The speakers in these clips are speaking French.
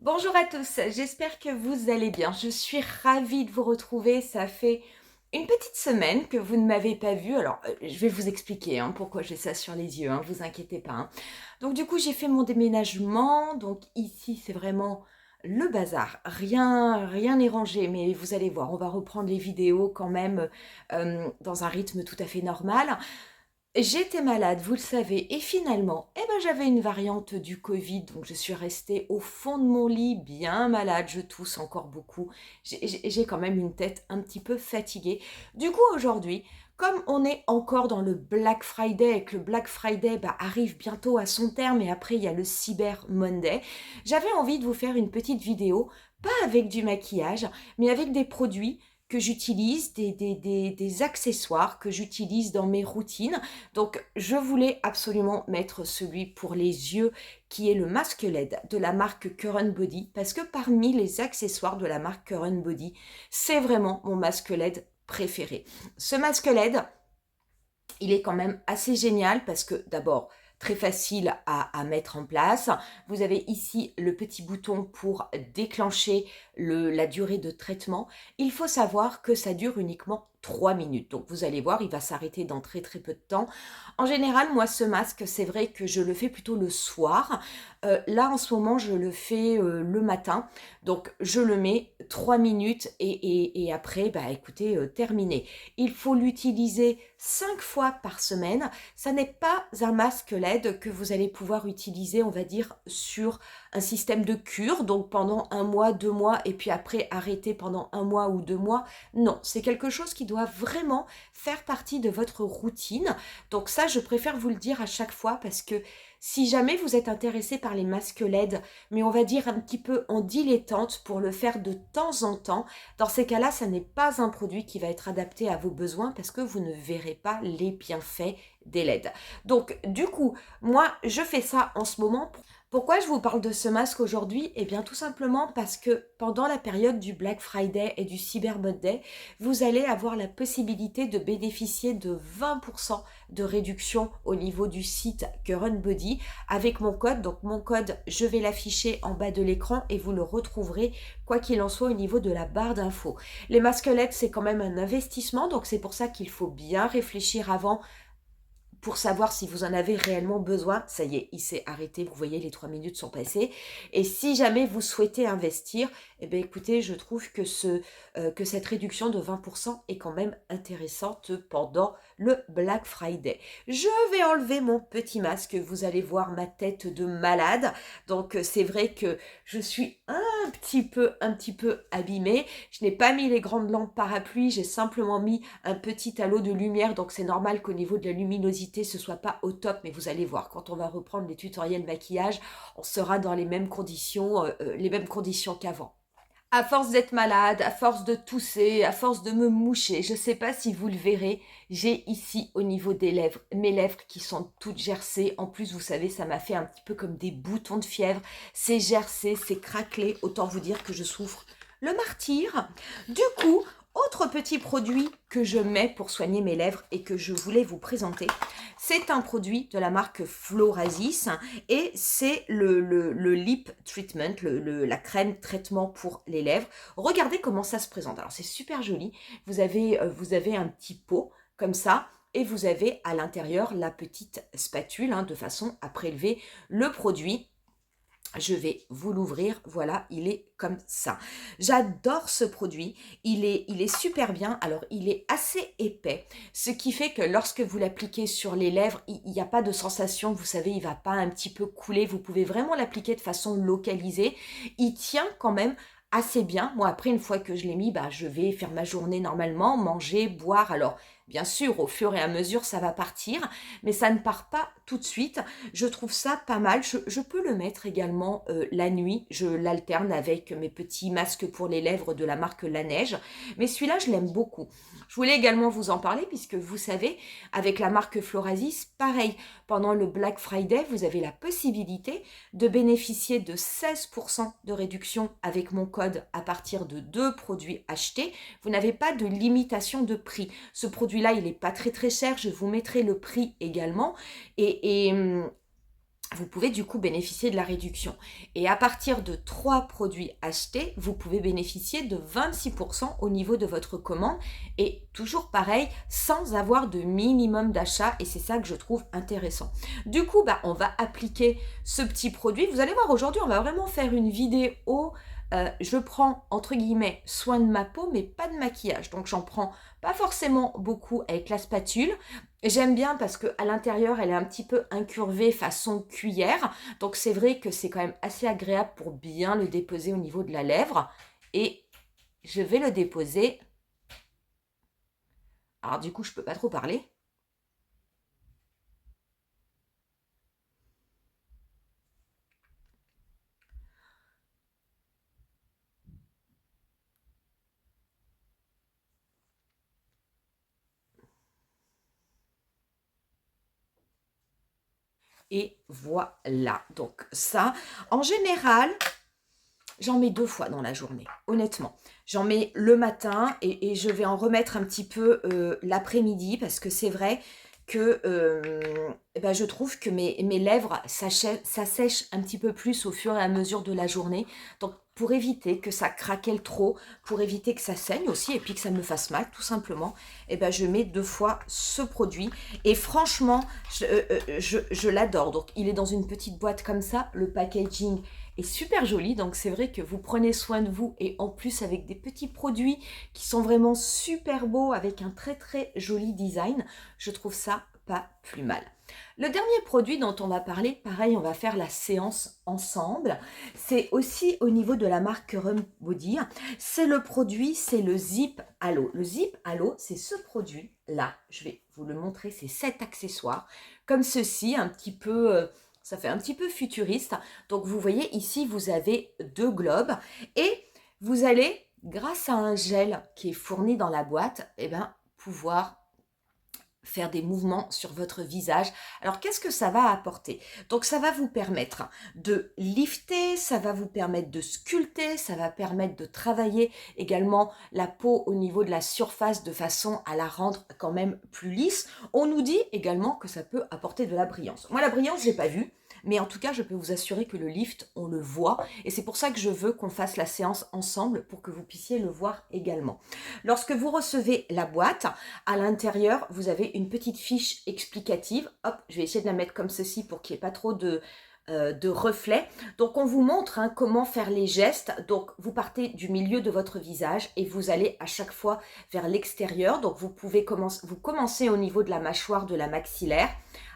Bonjour à tous, j'espère que vous allez bien. Je suis ravie de vous retrouver. Ça fait une petite semaine que vous ne m'avez pas vue. Alors, je vais vous expliquer pourquoi j'ai ça sur les yeux, vous inquiétez pas. Donc, du coup, j'ai fait mon déménagement. Donc, ici, c'est vraiment le bazar. Rien n'est rangé, mais vous allez voir, on va reprendre les vidéos quand même dans un rythme tout à fait normal. J'étais malade, vous le savez, et finalement, j'avais une variante du Covid, donc je suis restée au fond de mon lit, bien malade, je tousse encore beaucoup, j'ai quand même une tête un petit peu fatiguée. Du coup, aujourd'hui, comme on est encore dans le Black Friday, et que le Black Friday arrive bientôt à son terme, et après il y a le Cyber Monday, j'avais envie de vous faire une petite vidéo, pas avec du maquillage, mais avec des produits que j'utilise, des accessoires que j'utilise dans mes routines. Donc, je voulais absolument mettre celui pour les yeux qui est le masque LED de la marque Current Body parce que parmi les accessoires de la marque Current Body, c'est vraiment mon masque LED préféré. Ce masque LED, il est quand même assez génial parce que d'abord, très facile à mettre en place. Vous avez ici le petit bouton pour déclencher la durée de traitement. Il faut savoir que ça dure uniquement 3 minutes. Donc vous allez voir, il va s'arrêter dans très très peu de temps. En général, moi ce masque, c'est vrai que je le fais plutôt le soir. Là en ce moment, je le fais le matin. Donc je le mets 3 minutes et après, écoutez, terminé. Il faut l'utiliser 5 fois par semaine. Ça n'est pas un masque LED que vous allez pouvoir utiliser, on va dire, sur un système de cure, donc pendant 1 mois, 2 mois, et puis après arrêter pendant 1 mois ou 2 mois. Non, c'est quelque chose qui doit vraiment faire partie de votre routine. Donc ça, je préfère vous le dire à chaque fois parce que si jamais vous êtes intéressé par les masques LED, mais on va dire un petit peu en dilettante pour le faire de temps en temps, dans ces cas-là, ça n'est pas un produit qui va être adapté à vos besoins parce que vous ne verrez pas les bienfaits des LED. Donc, du coup, moi, je fais ça en ce moment. Pourquoi je vous parle de ce masque aujourd'hui? Eh bien, tout simplement parce que pendant la période du Black Friday et du Cyber Monday, vous allez avoir la possibilité de bénéficier de 20% de réduction au niveau du site Current Body avec mon code. Donc, mon code, je vais l'afficher en bas de l'écran et vous le retrouverez quoi qu'il en soit au niveau de la barre d'infos. Les masques LED, c'est quand même un investissement, donc c'est pour ça qu'il faut bien réfléchir avant pour savoir si vous en avez réellement besoin. Ça y est, il s'est arrêté, vous voyez, les 3 minutes sont passées. Et si jamais vous souhaitez investir, eh bien écoutez, je trouve que cette réduction de 20% est quand même intéressante pendant le Black Friday. Je vais enlever mon petit masque, vous allez voir ma tête de malade. Donc c'est vrai que je suis un petit peu abîmée. Je n'ai pas mis les grandes lampes parapluie, j'ai simplement mis un petit halo de lumière, donc c'est normal qu'au niveau de la luminosité, ce soit pas au top, mais vous allez voir, quand on va reprendre les tutoriels maquillage, on sera dans les mêmes conditions qu'avant. À force d'être malade, à force de tousser, à force de me moucher, je ne sais pas si vous le verrez, j'ai ici au niveau des lèvres, mes lèvres qui sont toutes gercées. En plus, vous savez, ça m'a fait un petit peu comme des boutons de fièvre. C'est gercé, c'est craquelé. Autant vous dire que je souffre le martyre. Du coup, autre petit produit que je mets pour soigner mes lèvres et que je voulais vous présenter, c'est un produit de la marque Florasis et c'est le lip treatment, la crème traitement pour les lèvres. Regardez comment ça se présente. Alors c'est super joli. Vous avez un petit pot comme ça et vous avez à l'intérieur la petite spatule de façon à prélever le produit. Je vais vous l'ouvrir, voilà, il est comme ça. J'adore ce produit, il est super bien, alors il est assez épais, ce qui fait que lorsque vous l'appliquez sur les lèvres, il n'y a pas de sensation, vous savez, il ne va pas un petit peu couler, vous pouvez vraiment l'appliquer de façon localisée. Il tient quand même assez bien. Moi, après, une fois que je l'ai mis, je vais faire ma journée normalement, manger, boire. Alors, bien sûr, au fur et à mesure, ça va partir, mais ça ne part pas tout de suite. Je trouve ça pas mal. Je peux le mettre également la nuit. Je l'alterne avec mes petits masques pour les lèvres de la marque La Neige. Mais celui-là, je l'aime beaucoup. Je voulais également vous en parler puisque vous savez, avec la marque Florasis, pareil, pendant le Black Friday, vous avez la possibilité de bénéficier de 16% de réduction avec mon code à partir de 2 produits achetés. Vous n'avez pas de limitation de prix. Ce produit-là, il n'est pas très très cher. Je vous mettrai le prix également. Et vous pouvez du coup bénéficier de la réduction. Et à partir de 3 produits achetés, vous pouvez bénéficier de 26% au niveau de votre commande. Et toujours pareil, sans avoir de minimum d'achat. Et c'est ça que je trouve intéressant. Du coup, on va appliquer ce petit produit. Vous allez voir, aujourd'hui, on va vraiment faire une vidéo. Je prends, entre guillemets, soin de ma peau, mais pas de maquillage. Donc, j'en prends pas forcément beaucoup avec la spatule. J'aime bien parce qu'à l'intérieur, elle est un petit peu incurvée façon cuillère. Donc, c'est vrai que c'est quand même assez agréable pour bien le déposer au niveau de la lèvre. Et je vais le déposer. Alors, du coup, je ne peux pas trop parler. Et voilà. Donc, ça, en général, j'en mets 2 fois dans la journée, honnêtement. J'en mets le matin et je vais en remettre un petit peu l'après-midi parce que c'est vrai que je trouve que mes lèvres s'assèchent un petit peu plus au fur et à mesure de la journée. Donc, pour éviter que ça craquelle trop, pour éviter que ça saigne aussi et puis que ça me fasse mal, tout simplement, je mets 2 fois ce produit. Et franchement, je l'adore. Donc, il est dans une petite boîte comme ça. Le packaging est super joli, donc c'est vrai que vous prenez soin de vous et en plus avec des petits produits qui sont vraiment super beaux avec un très très joli design, je trouve ça pas plus mal. Le dernier produit dont on va parler, pareil, on va faire la séance ensemble. C'est aussi au niveau de la marque Rum Body. C'est le produit, c'est le Zip Halo. Le Zip Halo, c'est ce produit-là. Je vais vous le montrer, c'est 7 accessoires comme ceci, un petit peu... ça fait un petit peu futuriste. Donc, vous voyez ici, vous avez 2 globes et vous allez, grâce à un gel qui est fourni dans la boîte, pouvoir faire des mouvements sur votre visage. Alors, qu'est-ce que ça va apporter? Donc, ça va vous permettre de lifter, ça va vous permettre de sculpter, ça va permettre de travailler également la peau au niveau de la surface de façon à la rendre quand même plus lisse. On nous dit également que ça peut apporter de la brillance. Moi, la brillance, je l'ai pas vue. Mais en tout cas, je peux vous assurer que le lift, on le voit. Et c'est pour ça que je veux qu'on fasse la séance ensemble pour que vous puissiez le voir également. Lorsque vous recevez la boîte, à l'intérieur, vous avez une petite fiche explicative. Hop, je vais essayer de la mettre comme ceci pour qu'il n'y ait pas trop de reflets. Donc, on vous montre comment faire les gestes. Donc, vous partez du milieu de votre visage et vous allez à chaque fois vers l'extérieur. Donc, vous commencez au niveau de la mâchoire, de la maxillaire.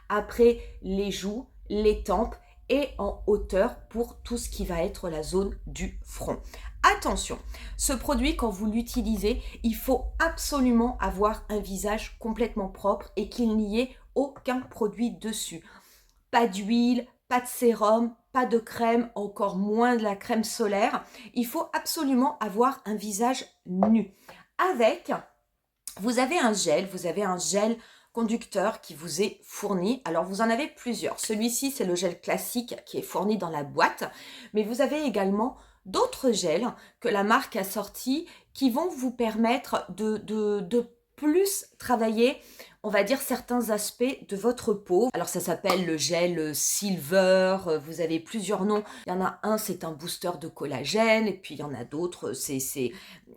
Après, les joues, les tempes et en hauteur pour tout ce qui va être la zone du front. Attention, ce produit, quand vous l'utilisez, il faut absolument avoir un visage complètement propre et qu'il n'y ait aucun produit dessus. Pas d'huile, pas de sérum, pas de crème, encore moins de la crème solaire. Il faut absolument avoir un visage nu. Vous avez un gel conducteur qui vous est fourni. Alors, vous en avez plusieurs. Celui-ci, c'est le gel classique qui est fourni dans la boîte. Mais vous avez également d'autres gels que la marque a sortis qui vont vous permettre de plus travailler, on va dire, certains aspects de votre peau. Alors, ça s'appelle le gel Silver. Vous avez plusieurs noms. Il y en a un, c'est un booster de collagène. Et puis, il y en a d'autres.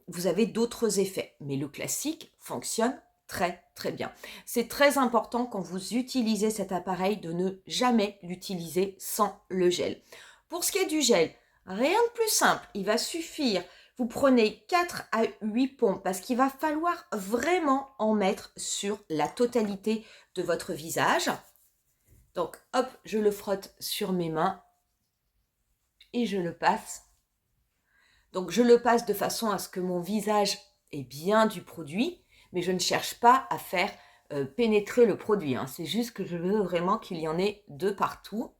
Vous avez d'autres effets. Mais le classique fonctionne très très bien. C'est très important quand vous utilisez cet appareil de ne jamais l'utiliser sans le gel. Pour ce qui est du gel, rien de plus simple. Il va suffire, vous prenez 4 à 8 pompes parce qu'il va falloir vraiment en mettre sur la totalité de votre visage. Donc hop, je le frotte sur mes mains et je le passe. Donc je le passe de façon à ce que mon visage ait bien du produit. Mais je ne cherche pas à faire pénétrer le produit. C'est juste que je veux vraiment qu'il y en ait de partout.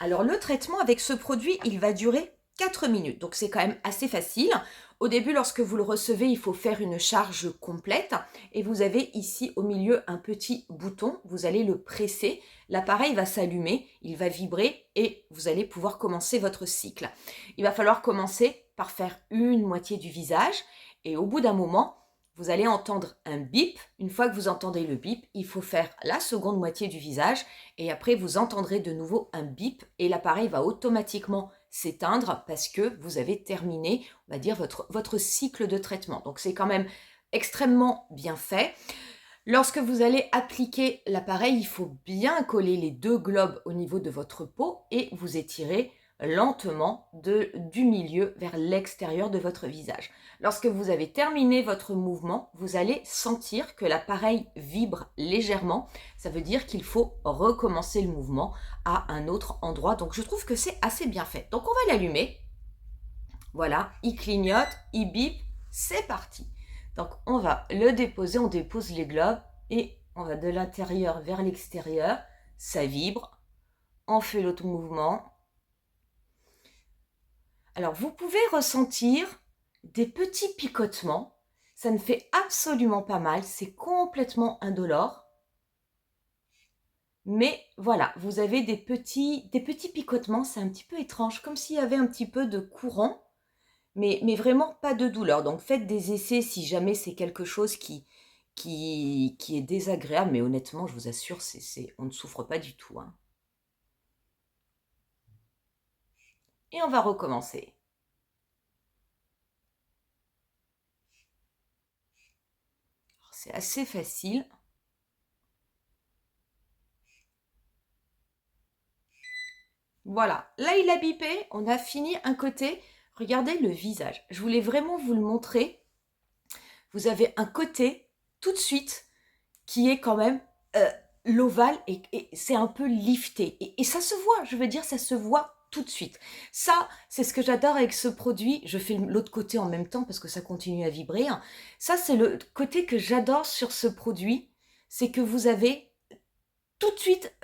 Alors, le traitement avec ce produit, il va durer 4 minutes. Donc, c'est quand même assez facile. Au début, lorsque vous le recevez, il faut faire une charge complète. Et vous avez ici au milieu un petit bouton. Vous allez le presser. L'appareil va s'allumer, il va vibrer et vous allez pouvoir commencer votre cycle. Il va falloir commencer par faire une moitié du visage. Et au bout d'un moment, vous allez entendre un bip. Une fois que vous entendez le bip, il faut faire la seconde moitié du visage et après vous entendrez de nouveau un bip et l'appareil va automatiquement s'éteindre parce que vous avez terminé, on va dire, votre cycle de traitement. Donc c'est quand même extrêmement bien fait. Lorsque vous allez appliquer l'appareil, il faut bien coller les deux globes au niveau de votre peau et vous étirez lentement du milieu vers l'extérieur de votre visage. Lorsque vous avez terminé votre mouvement, vous allez sentir que l'appareil vibre légèrement. Ça veut dire qu'il faut recommencer le mouvement à un autre endroit. Donc je trouve que c'est assez bien fait. Donc on va l'allumer. Voilà, il clignote, il bip, c'est parti. Donc on va le déposer, on dépose les globes et on va de l'intérieur vers l'extérieur. Ça vibre, on fait l'autre mouvement. Alors vous pouvez ressentir des petits picotements. Ça ne fait absolument pas mal, c'est complètement indolore. Mais voilà, vous avez des petits picotements, c'est un petit peu étrange, comme s'il y avait un petit peu de courant. Mais vraiment pas de douleur. Donc faites des essais si jamais c'est quelque chose qui est désagréable. Mais honnêtement, je vous assure, on ne souffre pas du tout, hein. Et on va recommencer. C'est assez facile. Voilà, là il a bipé, on a fini un côté. Regardez le visage. Je voulais vraiment vous le montrer. Vous avez un côté tout de suite qui est quand même l'ovale et c'est un peu lifté. Et ça se voit, je veux dire, ça se voit tout de suite. Ça, c'est ce que j'adore avec ce produit. Je fais l'autre côté en même temps parce que ça continue à vibrer, hein. Ça, c'est le côté que j'adore sur ce produit. C'est que vous avez tout de suite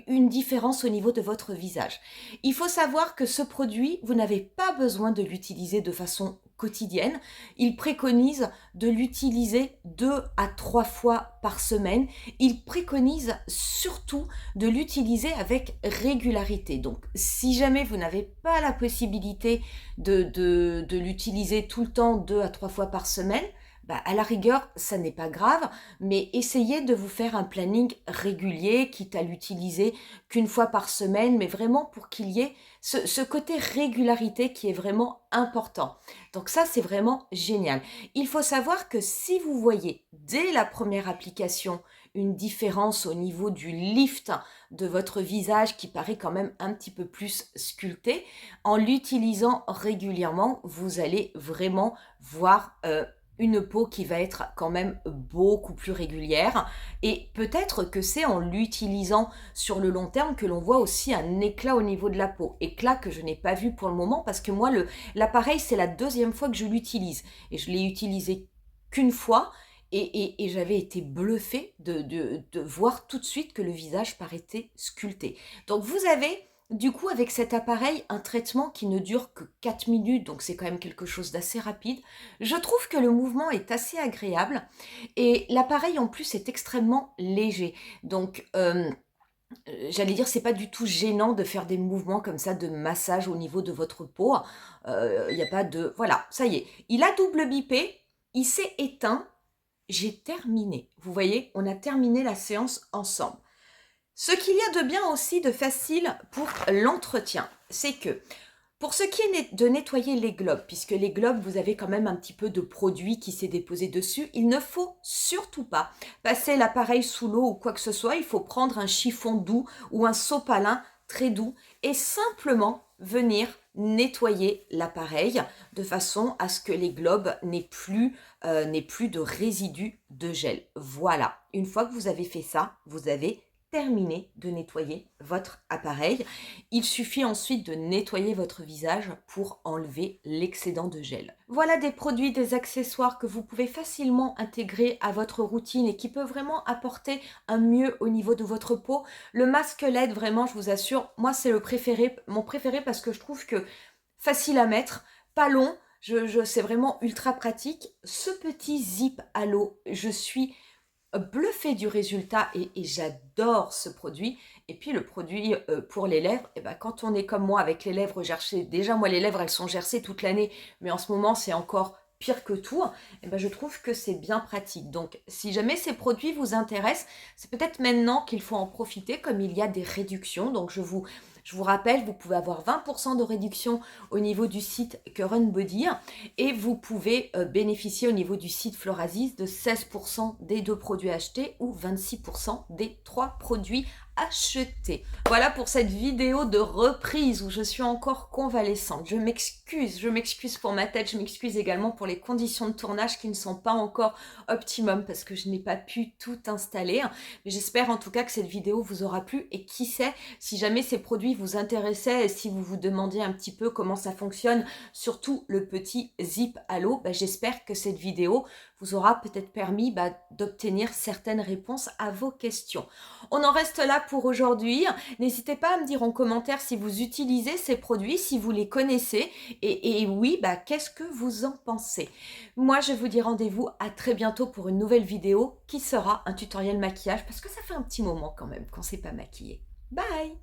une différence au niveau de votre visage. Il faut savoir que ce produit, vous n'avez pas besoin de l'utiliser de façon quotidienne. Il préconise de l'utiliser 2 à 3 fois par semaine. Il préconise surtout de l'utiliser avec régularité. Donc, si jamais vous n'avez pas la possibilité de l'utiliser tout le temps 2 à 3 fois par semaine, bah, à la rigueur, ça n'est pas grave, mais essayez de vous faire un planning régulier, quitte à l'utiliser qu'une fois par semaine, mais vraiment pour qu'il y ait ce côté régularité qui est vraiment important. Donc ça, c'est vraiment génial. Il faut savoir que si vous voyez dès la première application une différence au niveau du lift de votre visage qui paraît quand même un petit peu plus sculpté, en l'utilisant régulièrement, vous allez vraiment voir une peau qui va être quand même beaucoup plus régulière et peut-être que c'est en l'utilisant sur le long terme que l'on voit aussi un éclat au niveau de la peau. Éclat que je n'ai pas vu pour le moment parce que moi l'appareil c'est la deuxième fois que je l'utilise et je l'ai utilisé qu'une fois et j'avais été bluffée de voir tout de suite que le visage paraissait sculpté. Donc vous avez du coup, avec cet appareil, un traitement qui ne dure que 4 minutes, donc c'est quand même quelque chose d'assez rapide. Je trouve que le mouvement est assez agréable et l'appareil en plus est extrêmement léger. Donc, j'allais dire, c'est pas du tout gênant de faire des mouvements comme ça de massage au niveau de votre peau. Il n'y a pas de... Voilà, ça y est. Il a double bipé, il s'est éteint. J'ai terminé. Vous voyez, on a terminé la séance ensemble. Ce qu'il y a de bien aussi de facile pour l'entretien, c'est que pour ce qui est de nettoyer les globes, puisque les globes, vous avez quand même un petit peu de produit qui s'est déposé dessus, il ne faut surtout pas passer l'appareil sous l'eau ou quoi que ce soit. Il faut prendre un chiffon doux ou un sopalin très doux et simplement venir nettoyer l'appareil de façon à ce que les globes n'aient plus de résidus de gel. Voilà, une fois que vous avez fait ça, vous avez terminé de nettoyer votre appareil. Il suffit ensuite de nettoyer votre visage pour enlever l'excédent de gel. Voilà des produits, des accessoires que vous pouvez facilement intégrer à votre routine et qui peuvent vraiment apporter un mieux au niveau de votre peau. Le masque LED, vraiment, je vous assure, moi c'est mon préféré parce que je trouve que facile à mettre, pas long, c'est vraiment ultra pratique. Ce petit zip à l'eau, je suis bluffée du résultat et j'adore ce produit. Et puis le produit pour les lèvres, et ben, quand on est comme moi avec les lèvres gercées, déjà moi les lèvres elles sont gercées toute l'année, mais en ce moment c'est encore pire que tout, eh ben, je trouve que c'est bien pratique. Donc, si jamais ces produits vous intéressent, c'est peut-être maintenant qu'il faut en profiter, comme il y a des réductions. Donc, je vous rappelle, vous pouvez avoir 20% de réduction au niveau du site Current Body et vous pouvez bénéficier au niveau du site Florasis de 16% des 2 produits achetés ou 26% des 3 produits achetés. Voilà pour cette vidéo de reprise où je suis encore convalescente. Je m'excuse pour ma tête, je m'excuse également pour les conditions de tournage qui ne sont pas encore optimum parce que je n'ai pas pu tout installer. Mais j'espère en tout cas que cette vidéo vous aura plu et qui sait, si jamais ces produits vous intéressaient et si vous vous demandiez un petit peu comment ça fonctionne, surtout le petit zip halo, bah, j'espère que cette vidéo vous aura peut-être permis d'obtenir certaines réponses à vos questions. On en reste là pour aujourd'hui. N'hésitez pas à me dire en commentaire si vous utilisez ces produits, si vous les connaissez et oui, qu'est-ce que vous en pensez. Moi, je vous dis rendez-vous à très bientôt pour une nouvelle vidéo qui sera un tutoriel maquillage parce que ça fait un petit moment quand même qu'on ne s'est pas maquillé. Bye!